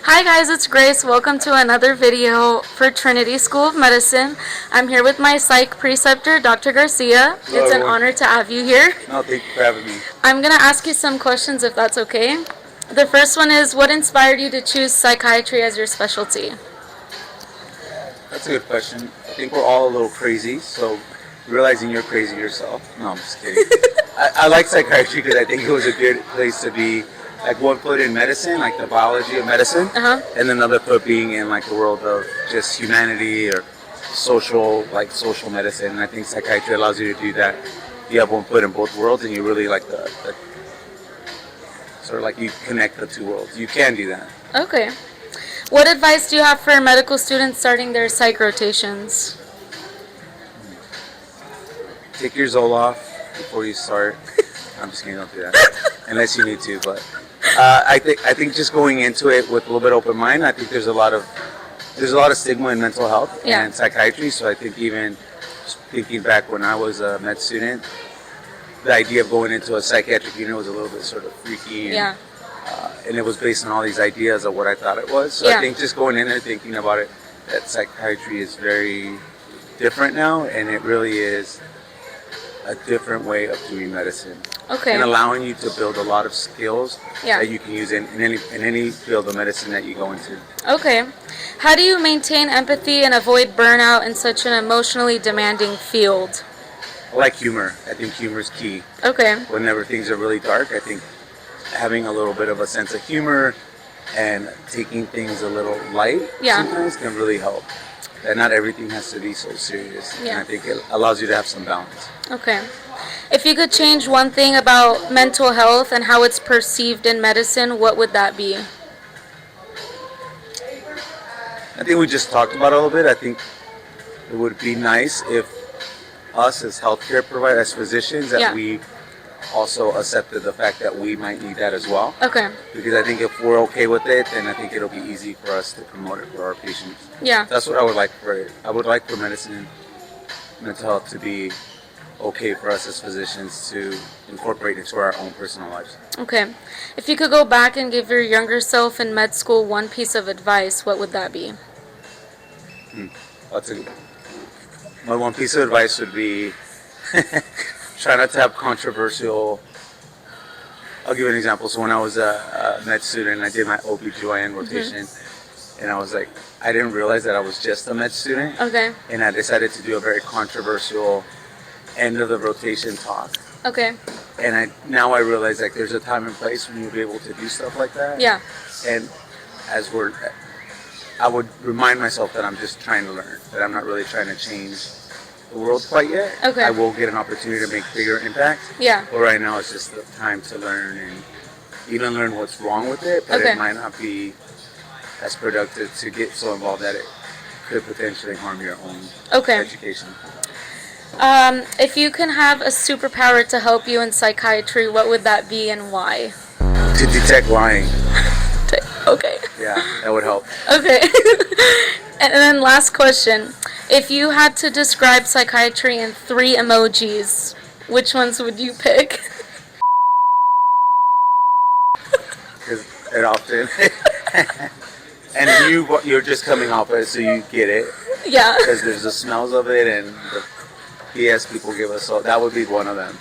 Hi guys, it's Grace. Welcome to another video for Trinity School of Medicine. I'm here with my psych preceptor, Dr. Garcia. Hello, it's an everyone. honor to have you here. No, thank you for having me. I'm going to ask you some questions if that's okay. The first one is, what inspired you to choose psychiatry as your specialty? That's a good question. I think we're all a little crazy, so realizing you're crazy yourself. No, I'm just kidding. I like psychiatry because I think it was a good place to be, like one foot in medicine, like the biology of medicine, and another foot being in like the world of just humanity or social medicine. And I think psychiatry allows you to do that. You have one foot in both worlds, and you really like the sort of like you connect the two worlds. You can do that. Okay. What advice do you have for medical students starting their psych rotations? Take your Zoloft before you start. I'm just kidding, don't do that unless you need to. But I think just going into it with a little bit open mind. I think there's a lot of stigma in mental health and psychiatry. So I think even just thinking back when I was a med student, the idea of going into a psychiatric unit was a little bit sort of freaky. And it was based on all these ideas of what I thought it was. So I think just going in there thinking about it, that psychiatry is very different now, and it really is a different way of doing medicine. Okay. And allowing you to build a lot of skills that you can use in any field of medicine that you go into. Okay. How do you maintain empathy and avoid burnout in such an emotionally demanding field? I like humor. I think humor is key. Okay. Whenever things are really dark, I think having a little bit of a sense of humor and taking things a little light sometimes can really help. And not everything has to be so serious. And I think it allows you to have some balance. Okay. If you could change one thing about mental health and how it's perceived in medicine, what would that be? I think we just talked about it a little bit. I think it would be nice if us as healthcare providers, as physicians, that we also accepted the fact that we might need that as well. Okay. Because I think if we're okay with it, then I think it'll be easy for us to promote it for our patients. Yeah. That's what I would like for it. I would like for medicine and mental health to be okay for us as physicians to incorporate into our own personal lives. Okay. If you could go back and give your younger self in med school one piece of advice, what would that be? My one piece of advice would be try not to have controversial. I'll give you an example. So when I was a med student, I did my OB/GYN rotation, and I was like, I didn't realize that I was just a med student. Okay. And I decided to do a very controversial end of the rotation talk. Okay. And now I realize like there's a time and place when you'll be able to do stuff like that. Yeah. And I would remind myself that I'm just trying to learn, that I'm not really trying to change the world quite yet. Okay. I will get an opportunity to make bigger impact. Yeah. But right now it's just the time to learn and even learn what's wrong with it, but it might not be as productive to get so involved that it could potentially harm your own education. If you can have a superpower to help you in psychiatry, what would that be and why? To detect lying. Okay. Yeah, that would help. Okay. And then last question. If you had to describe psychiatry in 3 emojis, which ones would you pick? Because it often... and you're just coming off it, so you get it. Yeah. Because there's the smells of it and the BS people give us, so that would be one of them.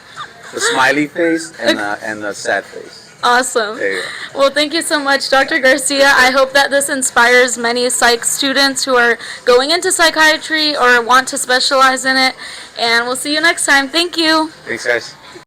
The smiley face and the sad face. Awesome. There you go. Well, thank you so much, Dr. Garcia. I hope that this inspires many psych students who are going into psychiatry or want to specialize in it. And we'll see you next time. Thank you. Thanks, guys.